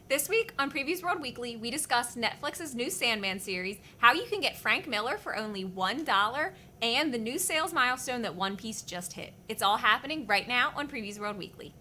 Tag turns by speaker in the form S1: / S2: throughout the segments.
S1: This week on Previews World Weekly, we discuss Netflix's new Sandman series, how you can get Frank Miller for only $1, and the new sales milestone that One Piece just hit. It's all happening right now on Previews World Weekly.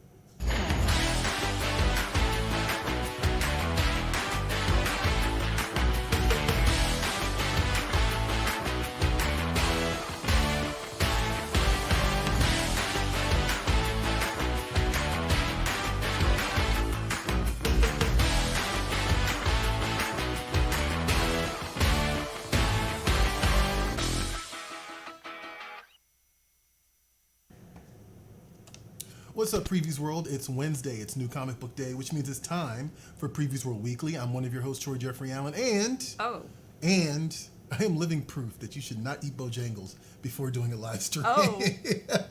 S2: What's up, Previews World? It's Wednesday. It's New Comic Book Day, which means it's time for Previews World Weekly. I'm one of your hosts, Troy Jeffrey Allen, and I am living proof that you should not eat Bojangles before doing a live stream.
S1: Oh,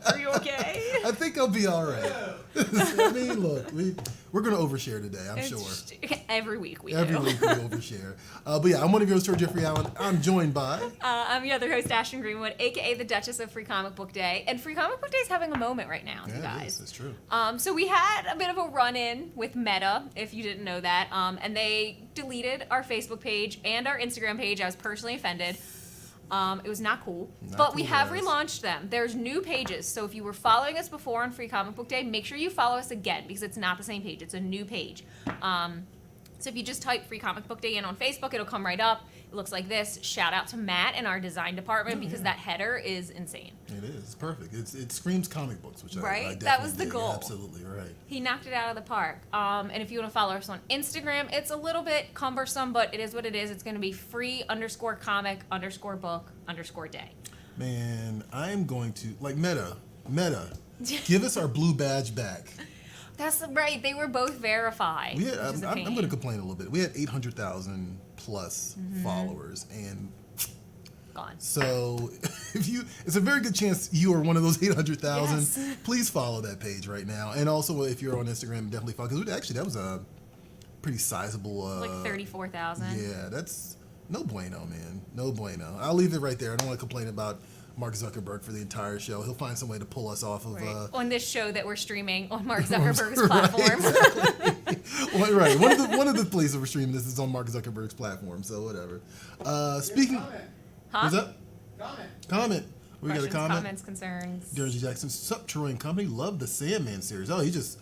S1: are you okay?
S2: I think I'll be all right. I mean, look, we're going to overshare today, I'm sure.
S1: Every week we
S2: Every
S1: do.
S2: week we overshare. But yeah, I'm one of your hosts, Troy Jeffrey Allen. I'm joined by...
S1: I'm your other host, Ashton Greenwood, a.k.a. the Duchess of Free Comic Book Day. And Free Comic Book Day is having a moment right now, you guys.
S2: It is. That's true.
S1: So we had a bit of a run-in with Meta, if you didn't know that. And they deleted our Facebook page and our Instagram page. I was personally offended. It was not cool. But we have relaunched them. There's new pages. So if you were following us before on Free Comic Book Day, make sure you follow us again because it's not the same page. It's a new page. So if you just type Free Comic Book Day in on Facebook, it'll come right up. It looks like this. Shout out to Matt in our design department because that header is insane.
S2: It is. It's perfect. It screams comic books, which I definitely
S1: That was the
S2: dig.
S1: goal.
S2: Yeah, absolutely, right.
S1: He knocked it out of the park. And if you want to follow us on Instagram, it's a little bit cumbersome, but it is what it is. It's going to be free_comic_book_day.
S2: Man, I'm going to, like, Meta, give us our blue badge back.
S1: That's right. They were both verified.
S2: We had, I'm going to complain a little bit. We had 800,000 plus followers, and
S1: gone.
S2: so it's a very good chance you are one of those 800,000.
S1: Yes.
S2: Please follow that page right now, and also if you're on Instagram, definitely follow. Because actually, that was a pretty sizable.
S1: Like 34,000.
S2: Yeah, that's no bueno, man. No bueno. I'll leave it right there. I don't want to complain about Mark Zuckerberg for the entire show. He'll find some way to pull us off of...
S1: on this show that we're streaming on Mark Zuckerberg's platform.
S2: Exactly. Well, right. One of the places we're streaming this is on Mark Zuckerberg's platform, so whatever. Speaking... What's up? Comment. We got a comment?
S1: Comments, concerns.
S2: Jersey Jackson. Sup, Troy and Company. Love the Sandman series. Oh, you just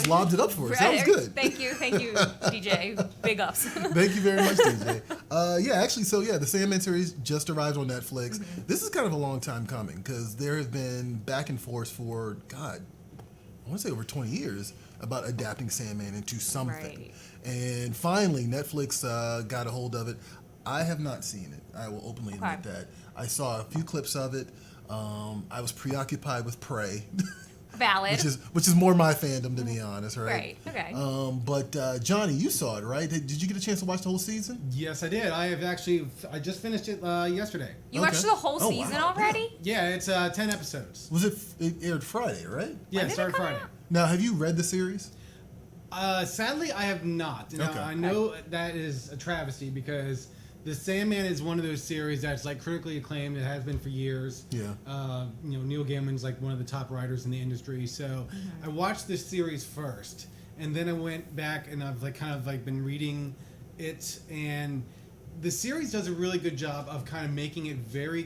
S2: lobbed it up for us. That was good.
S1: Thank you, DJ. Big ups.
S2: Thank you very much, DJ. The Sandman series just arrived on Netflix. Mm-hmm. This is kind of a long time coming because there has been back and forth for, God, I want to say over 20 years about adapting Sandman into something. Right. And finally, Netflix got a hold of it. I have not seen it. I will openly admit that. I saw a few clips of it. I was preoccupied with Prey.
S1: Valid.
S2: Which is more my fandom, to be honest, right?
S1: Right, okay.
S2: But Johnny, you saw it, right? Did you get a chance to watch the whole season?
S3: Yes, I did. I just finished it yesterday.
S1: You watched the whole season already?
S3: Yeah, it's 10 episodes.
S2: It aired Friday, right?
S3: Yeah, it started Friday.
S2: Now, have you read the series?
S3: Sadly, I have not. Now, I know that is a travesty because The Sandman is one of those series that's like critically acclaimed. It has been for years. Yeah. Neil Gaiman's like one of the top writers in the industry. So I watched this series first, and then I went back and I've been reading it, and the series does a really good job of kind of making it very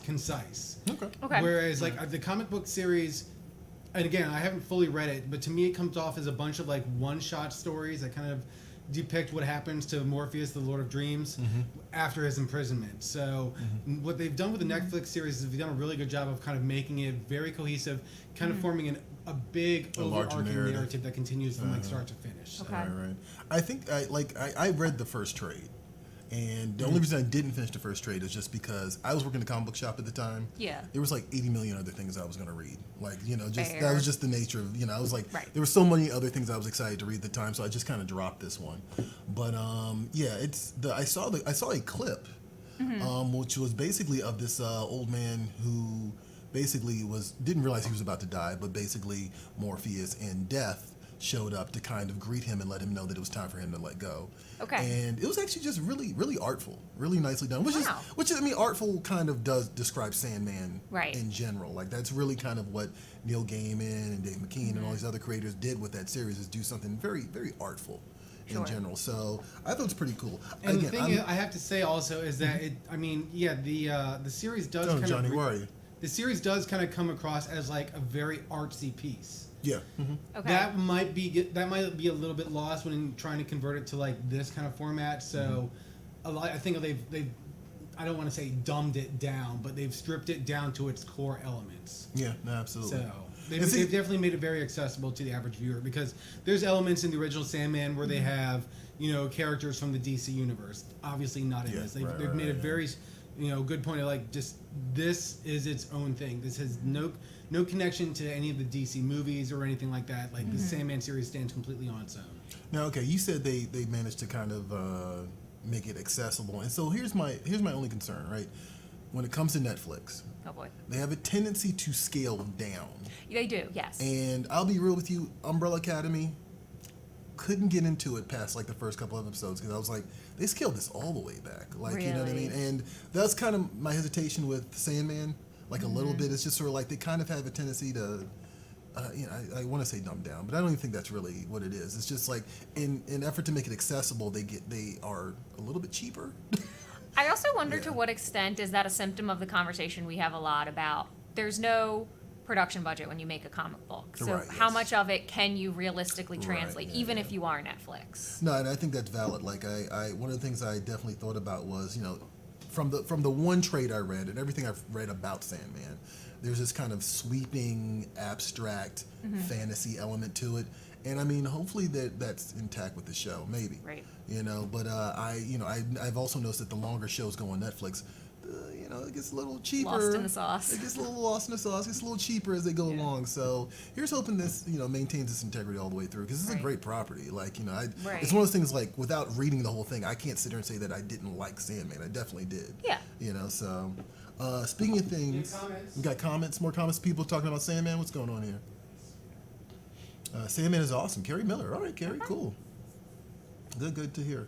S3: concise. Okay. Whereas like the comic book series, and again, I haven't fully read it, but to me it comes off as a bunch of like one-shot stories that kind of depict what happens to Morpheus, the Lord of Dreams, after his imprisonment. So what they've done with the Netflix series is they've done a really good job of kind of making it very cohesive, kind of forming a big overarching narrative that continues from like start to finish.
S1: Okay.
S2: Right. I think I read the first trade. And the only reason I didn't finish the first trade is just because I was working in a comic book shop at the time. Yeah. There was like 80 million other things I was going to read. Like, that was just the nature of, I was like, there were so many other things I was excited to read at the time, so I just kind of dropped this one. But I saw a clip, which was basically of this old man who basically didn't realize he was about to die, but basically Morpheus in death showed up to kind of greet him and let him know that it was time for him to let go. Okay. And it was actually just really, really artful, really nicely done. Which is, artful kind of does describe Sandman in general. Like that's really kind of what Neil Gaiman and Dave McKean and all these other creators did with that series, is do something very, very artful. in general. So I thought it was pretty cool.
S3: And again, the thing I have to say also is that the series does the series does kind of come across as like a very artsy piece.
S2: Yeah. Mm-hmm.
S1: Okay.
S3: That might be a little bit lost when trying to convert it to like this kind of format. So I think they've I don't want to say dumbed it down, but they've stripped it down to its core elements.
S2: Yeah, no, absolutely.
S3: So they've definitely made it very accessible to the average viewer, because there's elements in the original Sandman where they have, characters from the DC universe. Obviously not in this. They've made a very, good point of like, just this is its own thing. This has no connection to any of the DC movies or anything like that. Like the Sandman series stands completely on its own.
S2: Now, okay, you said they managed to kind of make it accessible, and so here's my only concern, right? When it comes to Netflix,
S1: oh boy,
S2: they have a tendency to scale down.
S1: They do, yes.
S2: And I'll be real with you, Umbrella Academy couldn't get into it past like the first couple of episodes, because I was like, they scaled this all the way back, like
S1: really?
S2: You know what I mean? And that's kind of my hesitation with Sandman, like a little bit. It's just sort of like they kind of have a tendency to. I want to say dumb down, but I don't even think that's really what it is. It's just like in effort to make it accessible, they are a little bit cheaper.
S1: I also wonder to what extent is that a symptom of the conversation we have a lot about. There's no production budget when you make a comic book, so how much of it can you realistically translate, even if you are Netflix?
S2: No, and I think that's valid. Like I one of the things I definitely thought about was from the one trade I read and everything I've read about Sandman. There's this kind of sweeping, abstract fantasy element to it, and I mean, hopefully that's intact with the show, maybe.
S1: Right.
S2: But I've also noticed that the longer shows go on Netflix, it gets a little cheaper.
S1: Lost in the sauce.
S2: It gets a little lost in the sauce. It gets a little cheaper as they go along. So here's hoping this, maintains its integrity all the way through, because this is a great property. Like, it's one of those things, like, without reading the whole thing, I can't sit here and say that I didn't like Sandman. I definitely did.
S1: Yeah.
S2: So speaking of things, we got more comments, people talking about Sandman. What's going on here? Sandman is awesome. Carrie Miller. All right, Carrie, cool. Good to hear.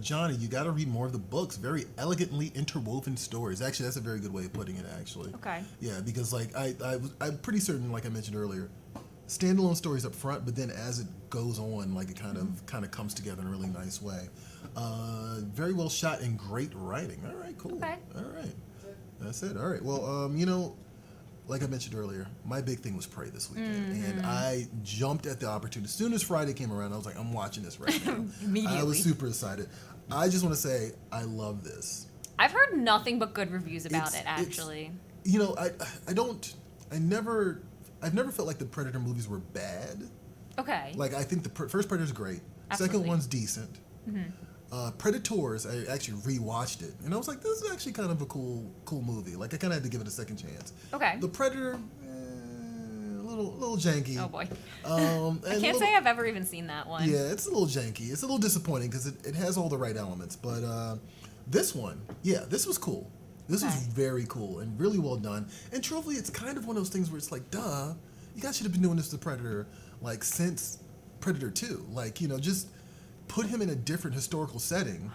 S2: Johnny, you got to read more of the books. Very elegantly interwoven stories. Actually, that's a very good way of putting it, actually.
S1: Okay.
S2: Yeah, because like I'm pretty certain, like I mentioned earlier, standalone stories up front, but then as it goes on, like it kind of comes together in a really nice way. Very well shot and great writing. All right, cool.
S1: Okay.
S2: All right. That's it. All right. Well, like I mentioned earlier, my big thing was Prey this weekend, and I jumped at the opportunity. As soon as Friday came around, I was like, I'm watching this right now.
S1: Immediately.
S2: I was super excied. I just want to say I love this.
S1: I've heard nothing but good reviews about it, actually.
S2: I've never felt like the Predator movies were bad.
S1: Okay.
S2: Like, I think the first Predator's great.
S1: Absolutely.
S2: Second one's decent. Predators, I actually rewatched it, and I was like, this is actually kind of a cool movie. Like, I kind of had to give it a second chance.
S1: Okay.
S2: The Predator, a little janky.
S1: Oh boy.
S2: I
S1: can't say I've ever even seen that one.
S2: Yeah, it's a little janky. It's a little disappointing because it has all the right elements. But this one, this was cool. This was very cool and really well done. And truthfully, it's kind of one of those things where it's like, duh, you guys should have been doing this to Predator, like, since Predator 2. Like, just put him in a different historical setting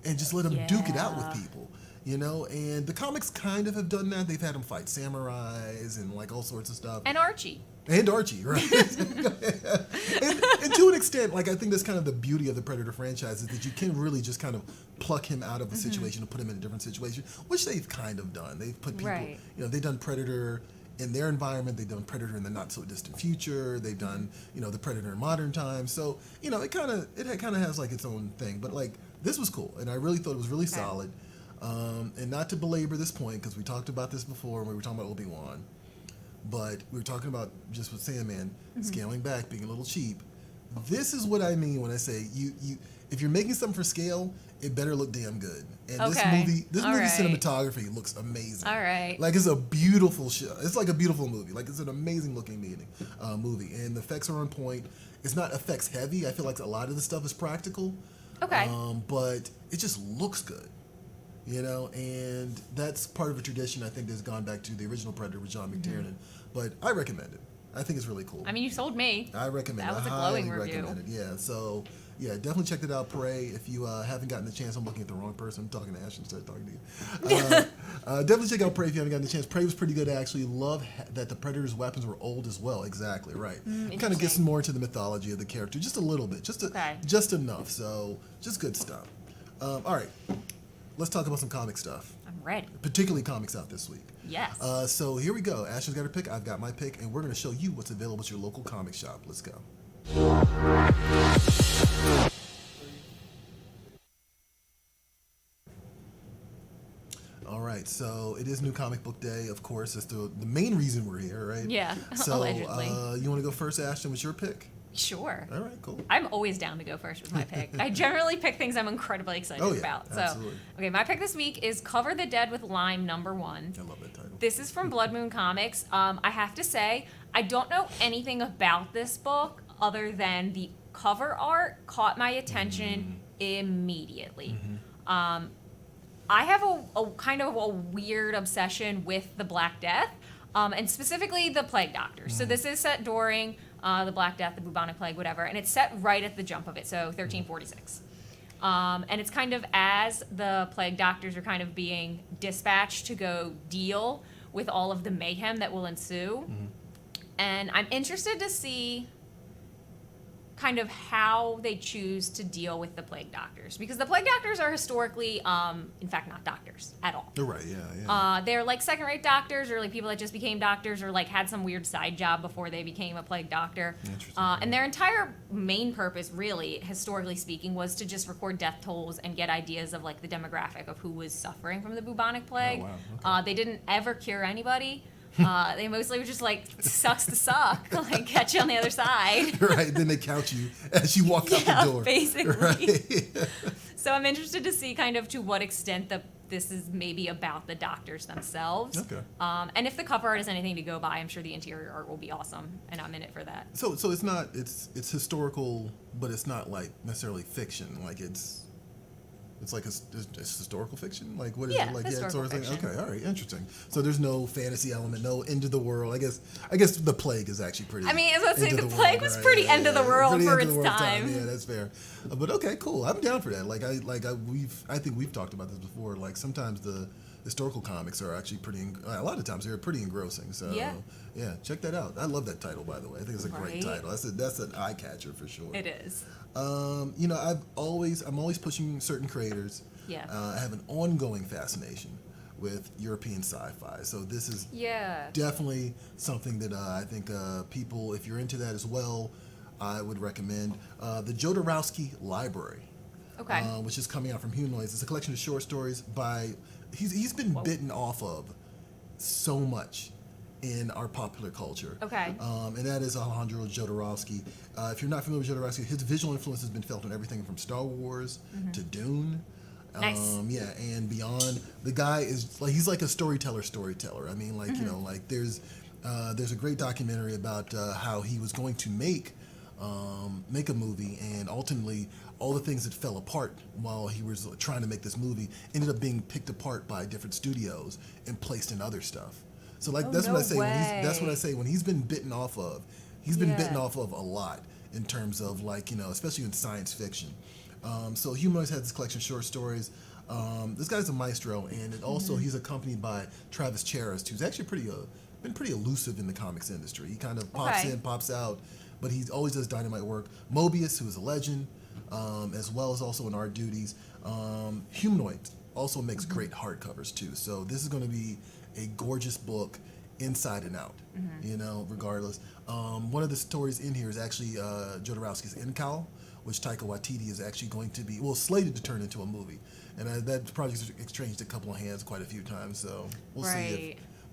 S2: and just let him duke it out with people, and the comics kind of have done that. They've had him fight samurais and like all sorts of stuff.
S1: And Archie,
S2: right? and to an extent, like, I think that's kind of the beauty of the Predator franchise, is that you can really just kind of pluck him out of a situation and put him in a different situation, which they've kind of done. They've put people, they've done Predator in their environment. They've done Predator in the not so distant future. They've done, the Predator in modern times. So, it kind of has like its own thing. But like, this was cool, and I really thought it was really solid. And not to belabor this point, because we talked about this before when we were talking about Obi-Wan, but we were talking about just with Sandman scaling back, being a little cheap. This is what I mean when I say you if you're making something for scale, it better look damn good. And this movie cinematography looks amazing.
S1: All right.
S2: Like, it's a beautiful show. It's like a beautiful movie. Like, it's an amazing looking movie. And the effects are on point. It's not effects heavy. I feel like a lot of the stuff is practical.
S1: Okay.
S2: But it just looks good. And that's part of a tradition I think that's gone back to the original Predator with John McTiernan. But I recommend it. I think it's really cool.
S1: I mean, you sold me.
S2: I recommend it.
S1: That was a glowing review.
S2: Recommend it. Yeah, so yeah, definitely check it out, Prey. If you haven't gotten the chance, I'm looking at the wrong person. I'm talking to Ashton instead of talking to you. Definitely check out Prey if you haven't gotten the chance. Prey was pretty good, actually. Love that the Predator's weapons were old as well. Exactly, right. Kind of gets more into the mythology of the character, just a little bit, just enough. So just good stuff. All right, let's talk about some comic stuff.
S1: I'm ready.
S2: Particularly comics out this week.
S1: Yes.
S2: So here we go. Ashton's got her pick. I've got my pick, and we're going to show you what's available at your local comic shop. Let's go. All right, so it is New Comic Book Day, of course. That's the main reason we're here, right?
S1: Yeah,
S2: so,
S1: allegedly.
S2: You want to go first, Ashton? What's your pick?
S1: Sure.
S2: All right, cool.
S1: I'm always down to go first with my pick. I generally pick things I'm incredibly excited about.
S2: Absolutely.
S1: So, okay, my pick this week is Cover the Dead with Lime #1.
S2: I love that title.
S1: This is from Blood Moon Comics. I have to say, I don't know anything about this book other than the cover art caught my attention immediately. I have a kind of a weird obsession with the Black Death, and specifically the Plague Doctor. So this is set during the Black Death, the bubonic plague, whatever, and it's set right at the jump of it, so 1346. And it's kind of as the Plague Doctors are kind of being dispatched to go deal with all of the mayhem that will ensue. And I'm interested to see kind of how they choose to deal with the Plague Doctors, because the Plague Doctors are historically, in fact, not doctors at all.
S2: They're right, yeah.
S1: They're like second-rate doctors, or like people that just became doctors, or like had some weird side job before they became a Plague Doctor.
S2: Interesting.
S1: And their entire main purpose, really, historically speaking, was to just record death tolls and get ideas of like the demographic of who was suffering from the bubonic plague.
S2: Oh, wow. Okay.
S1: They didn't ever cure anybody. They mostly were just like, sucks to suck, like catch you on the other side.
S2: Right, then they count you as you walk out the door.
S1: Basically.
S2: Right.
S1: So I'm interested to see kind of to what extent this is maybe about the doctors themselves.
S2: Okay.
S1: And if the cover art is anything to go by, I'm sure the interior art will be awesome, and I'm in it for that.
S2: So it's historical, but it's not like necessarily fiction. Like it's like it's historical fiction. Like what is it like?
S1: Historical
S2: sort of thing.
S1: fiction.
S2: Okay, all right, interesting. So there's no fantasy element, no end of the world. I guess the plague is actually pretty.
S1: I mean, I was going to say the
S2: world,
S1: plague was
S2: right?
S1: pretty end of the world
S2: pretty
S1: for
S2: end of
S1: its
S2: the world
S1: time.
S2: Yeah, that's fair. But okay, cool. I'm down for that. I think we've talked about this before. Like sometimes the historical comics are actually a lot of times they're pretty engrossing. So yeah, check that out. I love that title, by the way. I think it's a great title. That's an eye catcher for sure.
S1: It is.
S2: I'm always pushing certain creators.
S1: Yeah.
S2: I have an ongoing fascination with European sci-fi. So this is definitely something that I think people, if you're into that as well, I would recommend. The Jodorowsky Library, which is coming out from Humanoids. It's a collection of short stories by, he's been bitten off of so much in our popular culture.
S1: Okay.
S2: And that is Alejandro Jodorowsky. If you're not familiar with Jodorowsky, his visual influence has been felt on everything from Star Wars to Dune.
S1: Nice.
S2: And beyond. The guy is like, he's like a storyteller. I mean, like, there's a great documentary about how he was going to make a movie, and ultimately all the things that fell apart while he was trying to make this movie ended up being picked apart by different studios and placed in other stuff. So like that's what I say. That's what I say when he's been bitten off of. He's been bitten off of a lot in terms of like, especially in science fiction. So Humanoids has this collection of short stories. This guy's a maestro, and also he's accompanied by Travis Charest, who's actually been pretty elusive in the comics industry. He kind of pops in, pops out, but he always does dynamite work. Mobius, who is a legend, as well as also in art duties. Humanoids also makes great hardcovers too. So this is going to be a gorgeous book inside and out, regardless. One of the stories in here is actually Jodorowsky's Incal, which Taika Waititi is actually going to be, slated to turn into a movie. And that project's exchanged a couple of hands quite a few times, so we'll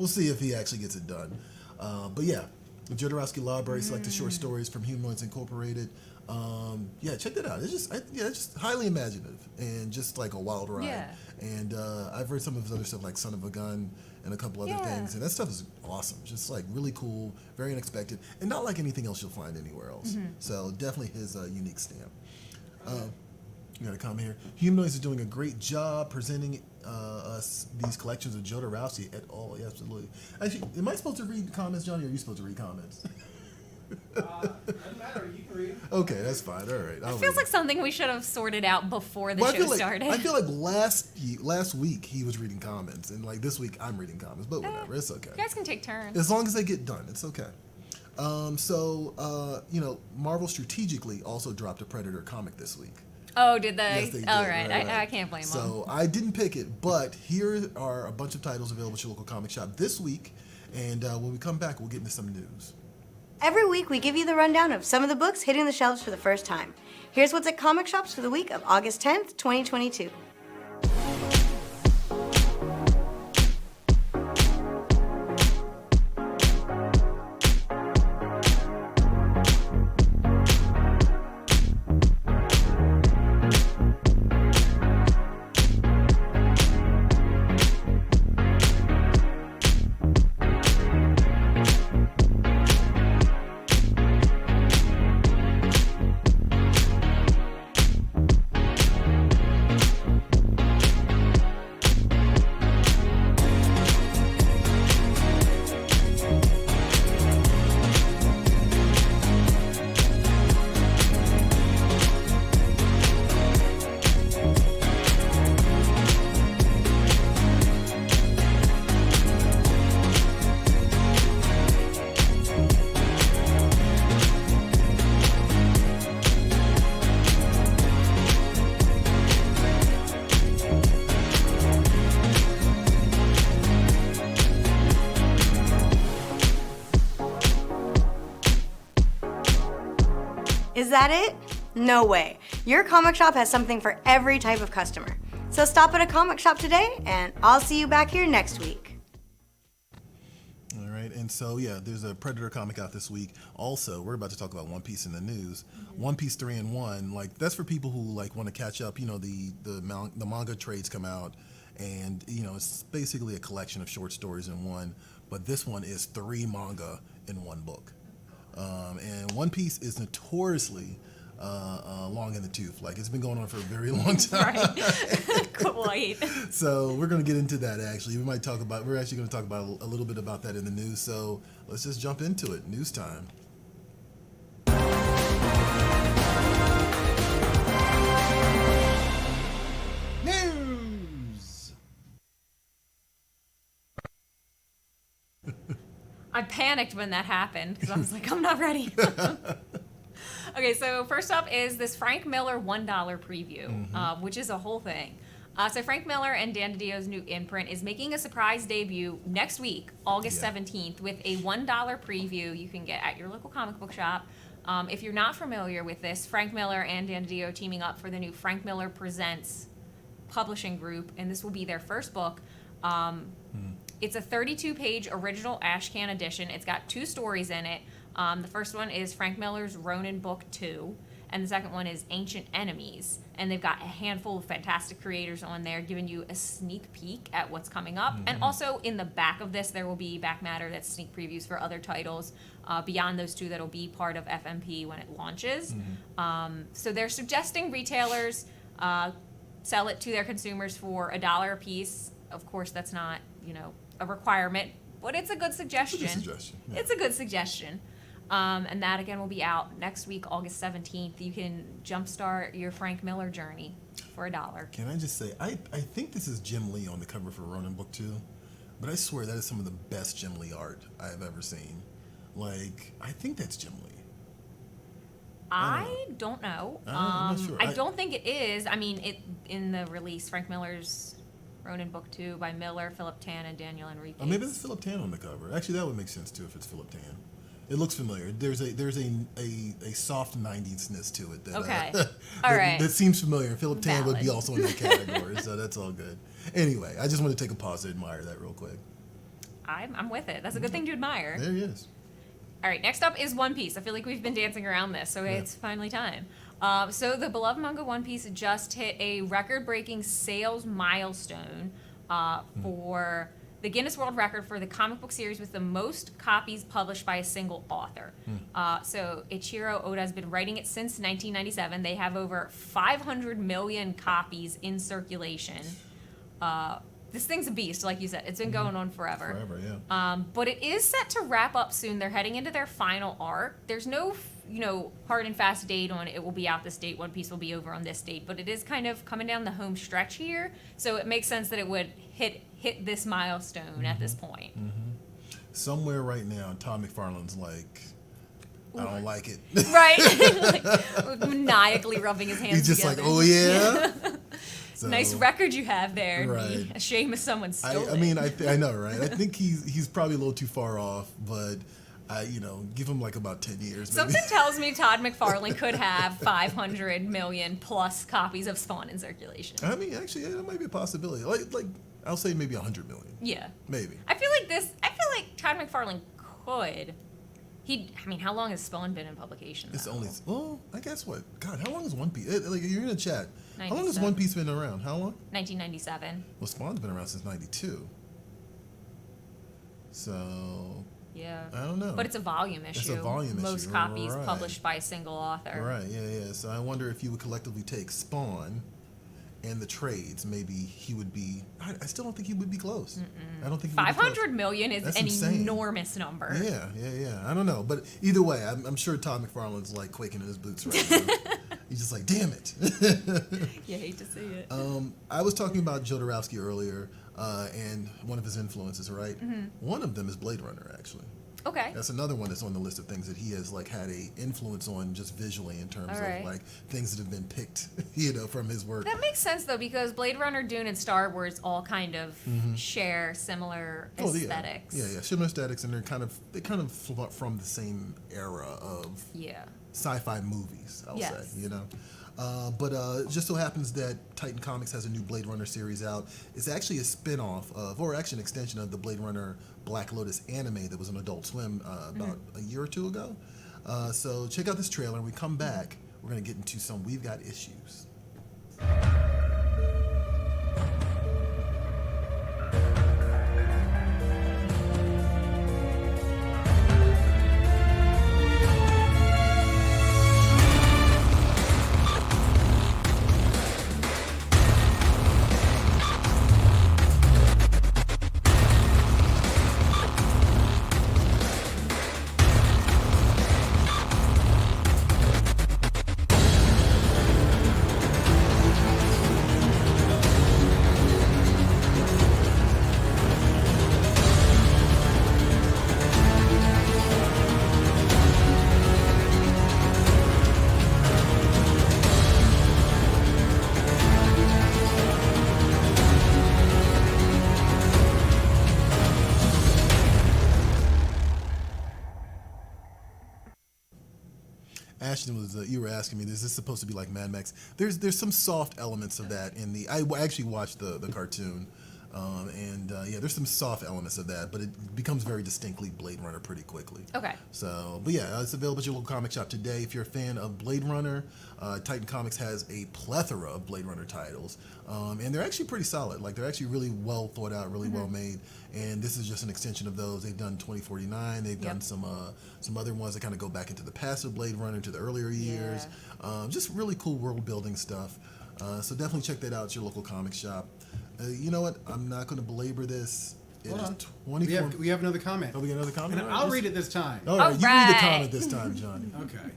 S2: see if he actually gets it done. But yeah, the Jodorowsky Library, selected short stories from Humanoids Incorporated. Check that out. It's just highly imaginative and just like a wild ride.
S1: Yeah.
S2: And I've read some of his other stuff like Son of a Gun and a couple other things, and that stuff is awesome. Just like really cool, very unexpected, and not like anything else you'll find anywhere else. So definitely his unique stamp. You got to come here. Humanoids is doing a great job presenting us these collections of Jodorowsky et al. Yeah, absolutely. Actually, am I supposed to read comments, Johnny, or are you supposed to read comments?
S3: Doesn't matter. You can read.
S2: Okay, that's fine. All right.
S1: It feels like something we should have sorted out before the show started.
S2: I feel like last week he was reading comments, and like this week I'm reading comments. But whatever, it's okay.
S1: You guys can take turns.
S2: As long as they get done, it's okay. Marvel strategically also dropped a Predator comic this week.
S1: Oh, did they?
S2: Yes, they did.
S1: All right.
S2: Right.
S1: I can't blame them.
S2: So I didn't pick it, but here are a bunch of titles available at your local comic shop this week. And when we come back, we'll get into some news.
S4: Every week, we give you the rundown of some of the books hitting the shelves for the first time. Here's what's at comic shops for the week of August 10th, 2022. Is that it? No way. Your comic shop has something for every type of customer. So stop at a comic shop today, and I'll see you back here next week.
S2: All right, and so there's a Predator comic out this week. Also, we're about to talk about One Piece in the news. One Piece 3-in-1, like that's for people who like want to catch up. You know, the manga trades come out, and it's basically a collection of short stories in one. But this one is 3 manga in one book. And One Piece is notoriously long in the tooth. Like it's been going on for a very long time.
S1: Right. Quite.
S2: So we're going to get into that actually. We're actually going to talk about a little bit about that in the news. So let's just jump into it. News time.
S3: News.
S1: I panicked when that happened because I was like, I'm not ready. Okay, so first up is this Frank Miller $1 preview, which is a whole thing. So Frank Miller and Dan DiDio's new imprint is making a surprise debut next week, August 17th, with a $1 preview you can get at your local comic book shop. If you're not familiar with this, Frank Miller and Dan DiDio teaming up for the new Frank Miller Presents publishing group, and this will be their first book. It's a 32-page original Ashcan edition. It's got 2 stories in it. The first one is Frank Miller's Ronin Book 2, and the second one is Ancient Enemies. And they've got a handful of fantastic creators on there giving you a sneak peek at what's coming up. And also in the back of this, there will be back matter that's sneak previews for other titles beyond those 2 that'll be part of FMP when it launches. So they're suggesting retailers sell it to their consumers for $1 a piece. Of course, that's not, a requirement, but it's a good suggestion.
S2: It's a good suggestion. Yeah.
S1: It's a good suggestion. And that, again, will be out next week, August 17th. You can jumpstart your Frank Miller journey for $1.
S2: Can I just say, I think this is Jim Lee on the cover for Ronin Book 2, but I swear that is some of the best Jim Lee art I have ever seen. Like, I think that's Jim Lee.
S1: I don't know.
S2: I'm not sure.
S1: I don't think it is. I mean, in the release, Frank Miller's Ronin Book 2 by Miller, Philip Tan, and Daniel Enriquez.
S2: Oh, maybe it's Philip Tan on the cover. Actually, that would make sense too if it's Philip Tan. It looks familiar. There's a soft 90s-ness to it. That,
S1: okay.
S2: All
S1: right.
S2: That seems familiar. Philip Tan
S1: Valid.
S2: would be also in that category, so that's all good. Anyway, I just want to take a pause to admire that real quick.
S1: I'm with it. That's a good thing to admire.
S2: There he is.
S1: All right, next up is One Piece. I feel like we've been dancing around this, so it's finally time. So the beloved manga One Piece just hit a record-breaking sales milestone for the Guinness World Record for the comic book series with the most copies published by a single author. So Ichiro Oda has been writing it since 1997. They have over 500 million copies in circulation. this thing's a beast, like you said. It's been going on forever.
S2: Forever, yeah.
S1: But it is set to wrap up soon. They're heading into their final arc. There's no, hard and fast date on it will be out this date, One Piece will be over on this date, but it is kind of coming down the home stretch here, so it makes sense that it would hit this milestone at this point.
S2: Somewhere right now, Todd McFarlane's like, I don't like it.
S1: Right? Like, maniacally rubbing his hands
S2: He's just
S1: together.
S2: like, oh yeah? So,
S1: nice record you have there.
S2: Right.
S1: A shame if someone stole it.
S2: I mean, I know, right? I think he's probably a little too far off, but give him like about 10 years. Maybe.
S1: Something tells me Todd McFarlane could have 500 million plus copies of Spawn in circulation.
S2: I mean, actually, that might be a possibility. Like I'll say maybe 100 million.
S1: Yeah.
S2: Maybe.
S1: I feel like Todd McFarlane could. How long has Spawn been in publication?
S2: It's only, I guess what? God, how long has One Piece? Like, you're in the chat.
S1: 97.
S2: How long has One Piece been around? How long?
S1: 1997.
S2: Well, Spawn's been around since 92. So,
S1: yeah.
S2: I don't know.
S1: But it's a volume issue.
S2: It's a volume issue.
S1: Most copies
S2: right.
S1: published by a single author.
S2: Right, yeah. So I wonder if you would collectively take Spawn and the trades, maybe he would be. I still don't think he would be close. I don't think he would be
S1: 500 million is
S2: That's
S1: an
S2: insane.
S1: enormous number.
S2: Yeah. I don't know, but either way, I'm sure Todd McFarlane's like quaking in his boots right now. He's just like, damn it.
S1: You hate to see it.
S2: I was talking about Jodorowsky earlier, and one of his influences, right? One of them is Blade Runner, actually.
S1: Okay.
S2: That's another one that's on the list of things that he has like had a influence on just visually in terms of like things that have been picked, from his work.
S1: That makes sense though, because Blade Runner, Dune, and Star Wars all kind of share similar aesthetics.
S2: Yeah, similar aesthetics, and they kind of from the same era of sci-fi movies, I'll say, But it just so happens that Titan Comics has a new Blade Runner series out. It's actually a spin-off of, or actually an extension of the Blade Runner Black Lotus anime that was on Adult Swim about a year or two ago. So check out this trailer. When we come back, we're going to get into some We've Got Issues. Ashton you were asking me, is this supposed to be like Mad Max? There's some soft elements of that in the. I actually watched the cartoon, there's some soft elements of that, but it becomes very distinctly Blade Runner pretty quickly.
S1: Okay.
S2: So, but yeah, it's available at your local comic shop today. If you're a fan of Blade Runner, Titan Comics has a plethora of Blade Runner titles, and they're actually pretty solid. Like, they're actually really well thought out, really well made. And this is just an extension of those. They've done 2049. They've done some other ones that kind of go back into the past of Blade Runner, to the earlier years. Just really cool world building stuff. So definitely check that out at your local comic shop. You know what? I'm not going to belabor this.
S3: Hold on.
S2: 24.
S3: We have another comment.
S2: Oh, we got another comment?
S3: And I'll read it this time.
S2: All right, you read the comment this time, Johnny.
S3: Okay.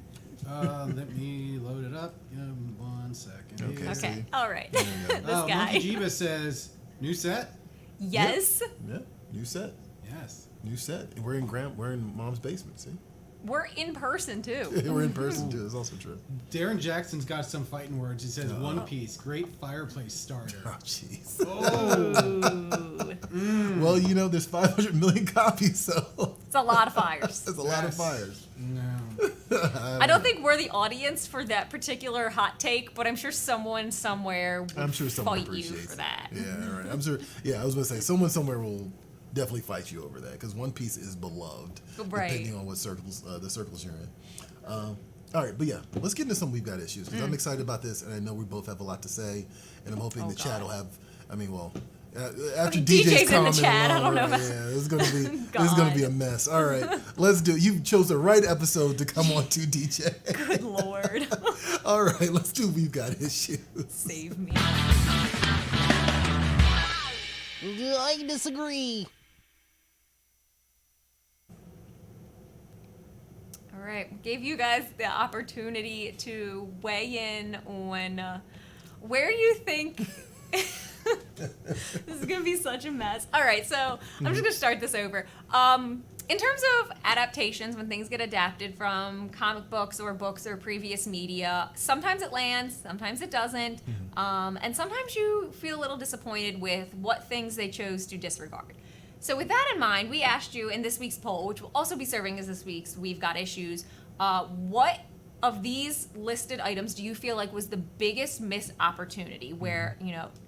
S3: Let me load it up. 1 second.
S1: Okay. All right.
S2: This
S1: guy.
S3: Monkey Jiba says, new set?
S1: Yes.
S2: Yeah. New set.
S3: Yes.
S2: New set. We're in Mom's basement, see?
S1: We're in person too.
S2: We're in person too. It's also true.
S3: Darren Jackson's got some fighting words. He says, One Piece, great fireplace starter.
S2: Oh, jeez.
S3: Oh.
S2: Well, there's 500 million copies, so.
S1: It's a lot of fires.
S2: It's a lot of fires.
S3: No.
S1: I don't think we're the audience for that particular hot take, but I'm sure someone somewhere would fight you for that.
S2: Yeah, right. I'm sure. Yeah, I was going to say, someone somewhere will definitely fight you over that, because One Piece is beloved, depending on what the circles you're in. All right, but yeah, let's get into some We've Got Issues, because I'm excited about this, and I know we both have a lot to say, and I'm hoping the chat will have. After DJ's
S1: in the chat, I don't know.
S2: It's gonna be a mess. All right, let's do it. You chose the right episode to come on to, DJ.
S1: Good Lord.
S2: All right, let's do We've Got Issues.
S1: Save me.
S5: I disagree.
S1: All right, gave you guys the opportunity to weigh in on where you think this is gonna be such a mess. All right, so I'm just gonna start this over. In terms of adaptations, when things get adapted from comic books or previous media, sometimes it lands, sometimes it doesn't, and sometimes you feel a little disappointed with what things they chose to disregard. So with that in mind, we asked you in this week's poll, which will also be serving as this week's We've Got Issues, what of these listed items do you feel like was the biggest missed opportunity where,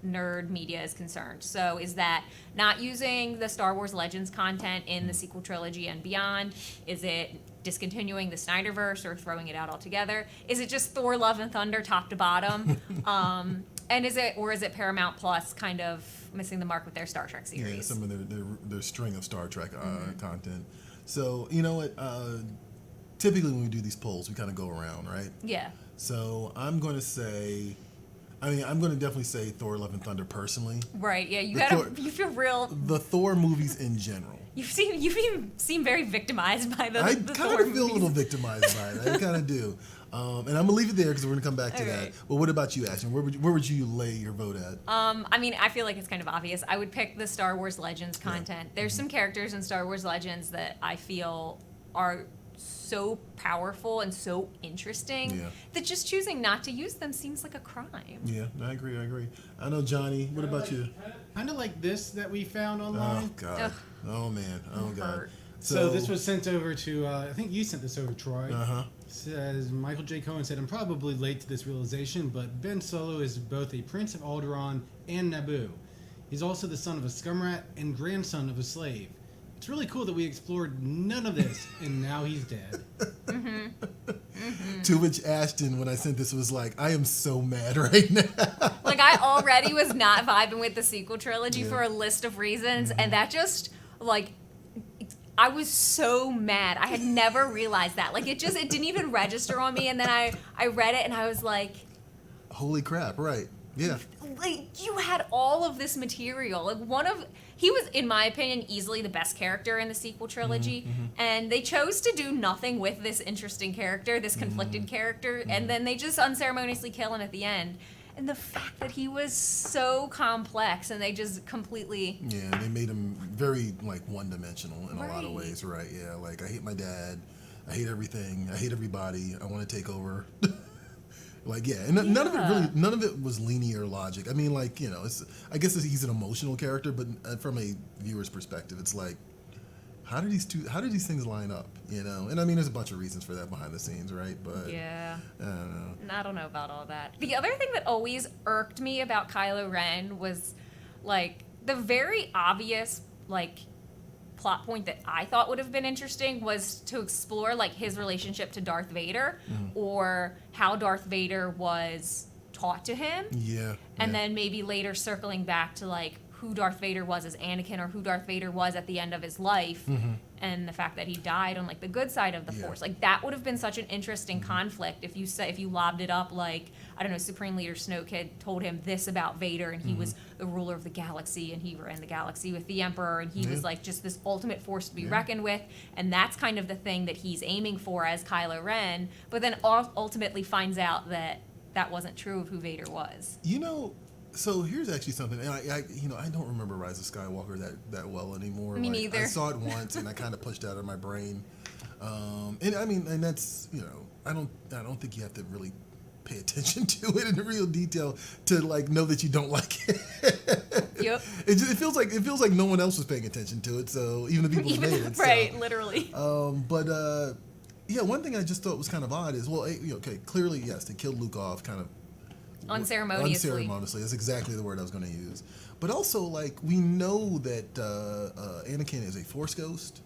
S1: nerd media is concerned? So is that not using the Star Wars Legends content in the sequel trilogy and beyond? Is it discontinuing the Snyderverse or throwing it out altogether? Is it just Thor Love and Thunder top to bottom? And is it Paramount Plus kind of missing the mark with their Star Trek series?
S2: Yeah, some of their string of Star Trek content. So, you know what? Typically when we do these polls, we kind of go around, right?
S1: Yeah.
S2: So I'm going to definitely say Thor Love and Thunder personally.
S1: Right, yeah, you feel real.
S2: The Thor movies in general.
S1: You seem very victimized by the
S2: I
S1: the
S2: kind
S1: Thor
S2: of feel
S1: movies.
S2: a little victimized by it. I kind of do. And I'm going to leave it there because we're going to come back to that. But what about you, Ashton? Where would you lay your vote at?
S1: I feel like it's kind of obvious. I would pick the Star Wars Legends content. There's some characters in Star Wars Legends that I feel are so powerful and so interesting that just choosing not to use them seems like a crime.
S2: Yeah, I agree. I know, Johnny. What about you?
S3: Kind of like this that we found online.
S2: Oh, God.
S1: Ugh.
S2: Oh, man. Oh, God.
S3: So this was sent over to, I think you sent this over, Troy.
S2: Uh-huh.
S3: Says, Michael J. Cohen said, I'm probably late to this realization, but Ben Solo is both a prince of Alderaan and Naboo. He's also the son of a scumrat and grandson of a slave. It's really cool that we explored none of this, and now he's dead.
S2: To which Ashton, when I sent this, was like, I am so mad right now.
S1: Like, I already was not vibing with the sequel trilogy for a list of reasons, and that just, like, I was so mad. I had never realized that. Like, it didn't even register on me, and then I read it, and I was like...
S2: Holy crap, right. Yeah.
S1: Like, you had all of this material. Like, he was, in my opinion, easily the best character in the sequel trilogy, and they chose to do nothing with this interesting character, this conflicted character, and then they just unceremoniously kill him at the end. And the fact that he was so complex, and they just completely...
S2: Yeah, they made him very, like, one-dimensional in a lot of ways, right? Yeah, like, I hate my dad, I hate everything, I hate everybody, I want to take over. Like, yeah, and none of it was linear logic. I mean, like, I guess he's an emotional character, but from a viewer's perspective, it's like, how do these things line up, And I mean, there's a bunch of reasons for that behind the scenes, right? But
S1: yeah,
S2: I don't know.
S1: I don't know about all that. The other thing that always irked me about Kylo Ren was, like, the very obvious, like, plot point that I thought would have been interesting was to explore, like, his relationship to Darth Vader or how Darth Vader was taught to him.
S2: Yeah.
S1: And then maybe later circling back to, like, who Darth Vader was as Anakin or who Darth Vader was at the end of his life and the fact that he died on, like, the good side of the Force. Like, that would have been such an interesting conflict if you lobbed it up like, I don't know, Supreme Leader Snoke had told him this about Vader, and he was the ruler of the galaxy, and he ran the galaxy with the Emperor, and he was, like, just this ultimate force to be reckoned with, and that's kind of the thing that he's aiming for as Kylo Ren, but then ultimately finds out that that wasn't true of who Vader was.
S2: So here's actually something, and I don't remember Rise of Skywalker that well anymore.
S1: Me neither.
S2: I saw it once, and I kind of pushed it out of my brain. And I mean, and that's I don't think you have to really pay attention to it in real detail to, like, know that you don't like it.
S1: Yep.
S2: It feels like no one else was paying attention to it. So even the people who made it,
S1: right, literally.
S2: Yeah, one thing I just thought was kind of odd is, well, okay, clearly yes, they killed Luke off kind of.
S1: Unceremoniously.
S2: That's exactly the word I was going to use. But also, like, we know that Anakin is a Force ghost.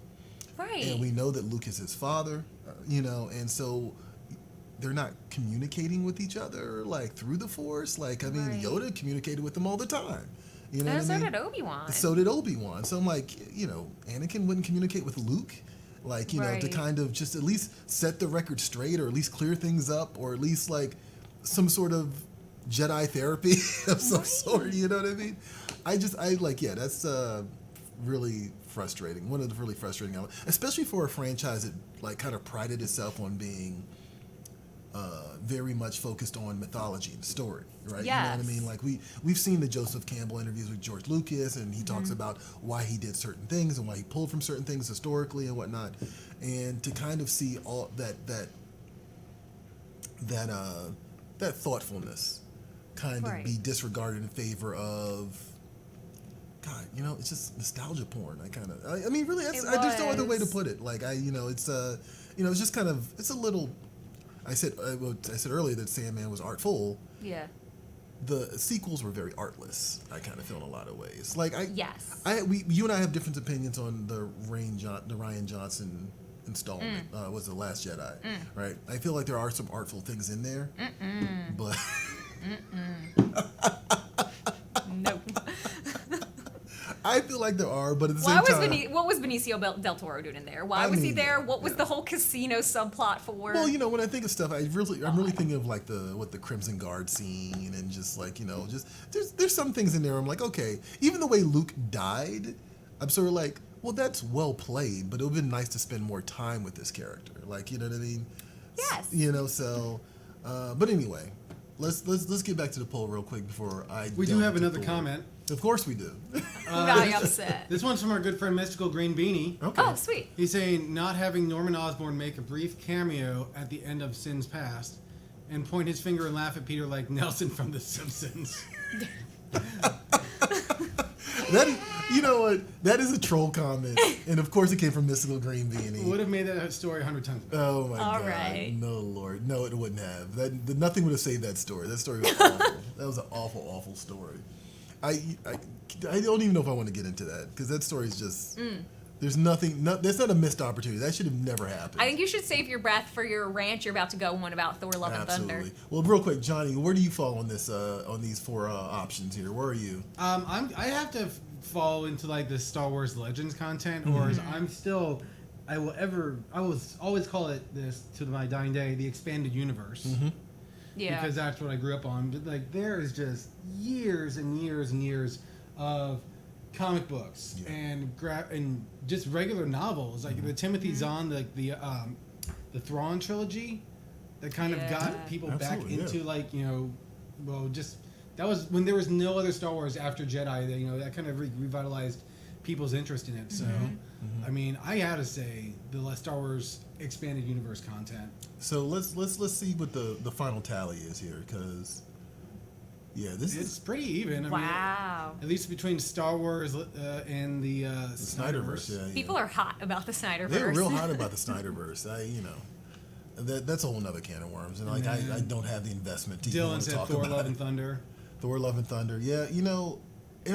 S1: Right.
S2: And we know that Luke is his father, and so they're not communicating with each other, like, through the Force. Like, I mean, Yoda communicated with them all the time.
S1: And so did Obi-Wan.
S2: So did Obi-Wan. So I'm like, Anakin wouldn't communicate with Luke. Like, to kind of just at least set the record straight or at least clear things up or at least, like, some sort of Jedi therapy of some sort. You know what I mean? That's really frustrating. One of the really frustrating elements, especially for a franchise that like kind of prided itself on being very much focused on mythology and story, right?
S1: Yes.
S2: You know what I mean? Like we've seen the Joseph Campbell interviews with George Lucas, and he talks about why he did certain things and why he pulled from certain things historically and whatnot, and to kind of see all that thoughtfulness kind of be disregarded in favor of, God, you know, it's just nostalgia porn. I mean, really, there's no other way to put it. Like, it's just kind of, it's a little. I said earlier that Sandman was artful. Yeah. The sequels were very artless. I kind of feel in a lot of ways. Like you and I have different opinions on the Rian Johnson installment. Was The Last Jedi, right? I feel like there are some artful things in there, but
S1: nope.
S2: I feel like there are, but at the same time...
S1: What was Benicio del Toro doing in there? Why was he there? What was the whole casino subplot for?
S2: Well, you know, when I think of stuff, I'm really thinking of like the Crimson Guard scene, and just like, you know, just there's some things in there I'm like, okay, even the way Luke died, I'm sort of like, well, that's well played, but it would have been nice to spend more time with this character. Like, you know what I mean?
S1: Yes.
S2: You know, so, but anyway, let's get back to the poll real quick before
S3: We do have another comment.
S2: Of course we do.
S1: Got me upset.
S3: This one's from our good friend Mystical Green Beanie.
S2: Okay.
S1: Oh, sweet.
S3: He's saying not having Norman Osborn make a brief cameo at the end of Sin's Past and point his finger and laugh at Peter like Nelson from The Simpsons.
S2: You know what? That is a troll comment, and of course it came from Mystical Green Beanie.
S3: Would have made that story 100 times better.
S2: Oh my God!
S1: Right.
S2: No, Lord, no, it wouldn't have. Nothing would have saved that story. That story was awful. That was an awful, awful story. I don't even know if I want to get into that because that story is just. There's nothing. That's not a missed opportunity. That should have never happened.
S1: I think you should save your breath for your rant you're about to go on about Thor: Love and Thunder.
S2: Well, real quick, Johnny, where do you fall on this? On these four options here, where are you?
S3: I have to fall into like the Star Wars Legends content, or I'm still. I will always call it this to my dying day, the expanded universe. Yeah. Because that's what I grew up on. But like there is just years and years and years of comic books and just regular novels, like the Timothy Zahn, like the Thrawn trilogy, that kind of got people back into like, you know, well, just that was when there was no other Star Wars after Jedi. That, you know, that kind of revitalized people's interest in it. So, I mean, I gotta say the Star Wars expanded universe content.
S2: So let's see what the final tally is here, because. Yeah, it's pretty even.
S1: I mean,
S2: at
S3: least between Star Wars and the Snyderverse.
S2: Yeah.
S1: People are hot about the Snyderverse.
S2: They're real hot about the Snyderverse. That's a whole nother can of worms, and like I don't have the investment to
S3: Dylan said
S2: talk
S3: Thor:
S2: about
S3: Love and Thunder.
S2: Thor: Love and Thunder. Yeah, you know,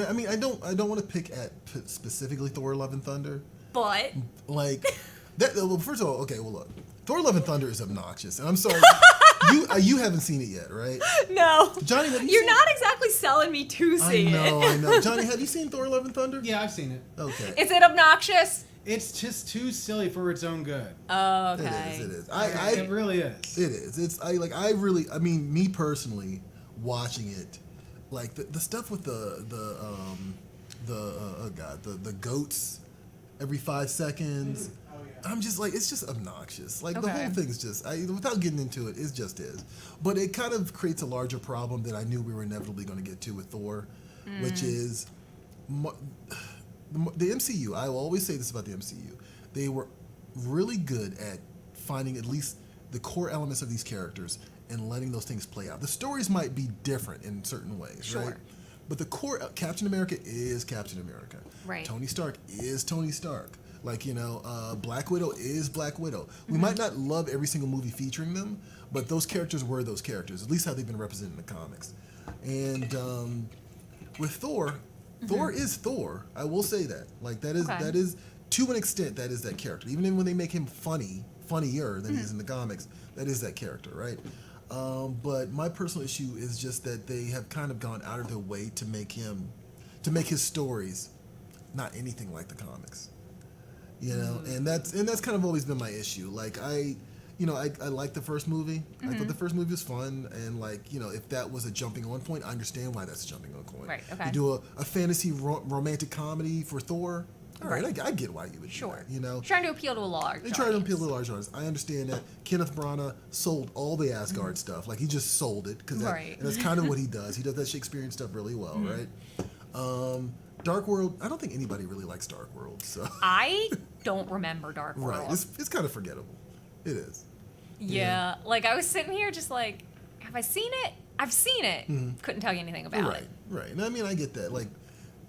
S2: I mean, I don't want to pick at specifically Thor: Love and Thunder,
S1: but
S2: like that. Well, first of all, okay, well look, Thor: Love and Thunder is obnoxious, and I'm sorry. You haven't seen it yet, right?
S1: No.
S2: Johnny, have you
S1: You're not exactly selling me to see it.
S2: I know. Johnny, have you seen Thor: Love and Thunder?
S3: Yeah, I've seen it.
S2: Okay.
S1: Is it obnoxious?
S3: It's just too silly for its own good.
S1: Oh, okay.
S2: It is.
S3: It really is.
S2: It is. I mean, me personally, watching it, like the stuff with the goats every 5 seconds. I'm just like, it's just obnoxious. Like the whole thing's just, without getting into it, it just is. But it kind of creates a larger problem that I knew we were inevitably going to get to with Thor, which is the MCU. I will always say this about the MCU. They were really good at finding at least the core elements of these characters and letting those things play out. The stories might be different in certain ways, right? But the core, Captain America is Captain America.
S1: Right.
S2: Tony Stark is Tony Stark. Like, you know, Black Widow is Black Widow. We might not love every single movie featuring them, but those characters were those characters, at least how they've been represented in the comics. And with Thor, Thor is Thor. I will say that. Like, that is to an extent, that is that character. Even when they make him funnier than he is in the comics, that is that character, right? But my personal issue is just that they have kind of gone out of their way to make his stories not anything like the comics. You know, and that's kind of always been my issue. Like I liked the first movie. I thought the first movie was fun, and if that was a jumping on point, I understand why that's a jumping on point.
S1: Right. Okay.
S2: You do a fantasy romantic comedy for Thor. All right, I get why you would do that.
S1: Trying to appeal to a large audience.
S2: Trying to appeal to a large audience. I understand that. Kenneth Branagh sold all the Asgard stuff. He just sold it. And that's kind of what he does. He does that Shakespearean stuff really well, right? Dark World, I don't think anybody really likes Dark World. So
S1: I don't remember Dark World.
S2: Right, it's kind of forgettable. It is.
S1: Yeah, I was sitting here just have I seen it? I've seen it. Couldn't tell you anything about it.
S2: Right. And I mean, I get that.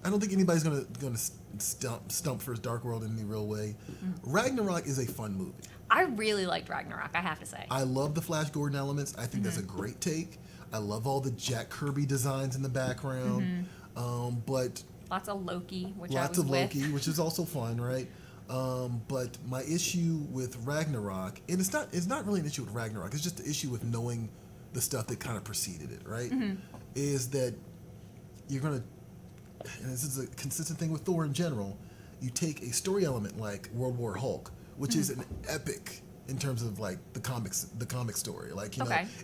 S2: I don't think anybody's gonna stump for Dark World in any real way. Ragnarok is a fun movie.
S1: I really liked Ragnarok, I have to say.
S2: I love the Flash Gordon elements. I think that's a great take. I love all the Jack Kirby designs in the background. But
S1: lots of Loki, which
S2: which is also fun, right? But my issue with Ragnarok, and it's not really an issue with Ragnarok. It's just the issue with knowing the stuff that kind of preceded it, right? Is that you're gonna. And this is a consistent thing with Thor in general, you take a story element like World War Hulk, which is an epic in terms of the comic story.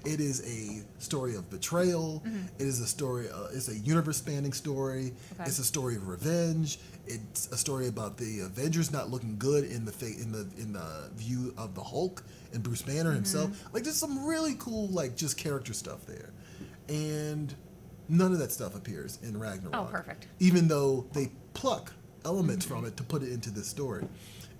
S2: It is a story of betrayal. It is a story. It's a universe-spanning story. It's a story of revenge. It's a story about the Avengers not looking good in the view of the Hulk and Bruce Banner himself. There's some really cool just character stuff there, and none of that stuff appears in Ragnarok.
S1: Oh, perfect.
S2: Even though they pluck elements from it to put it into this story.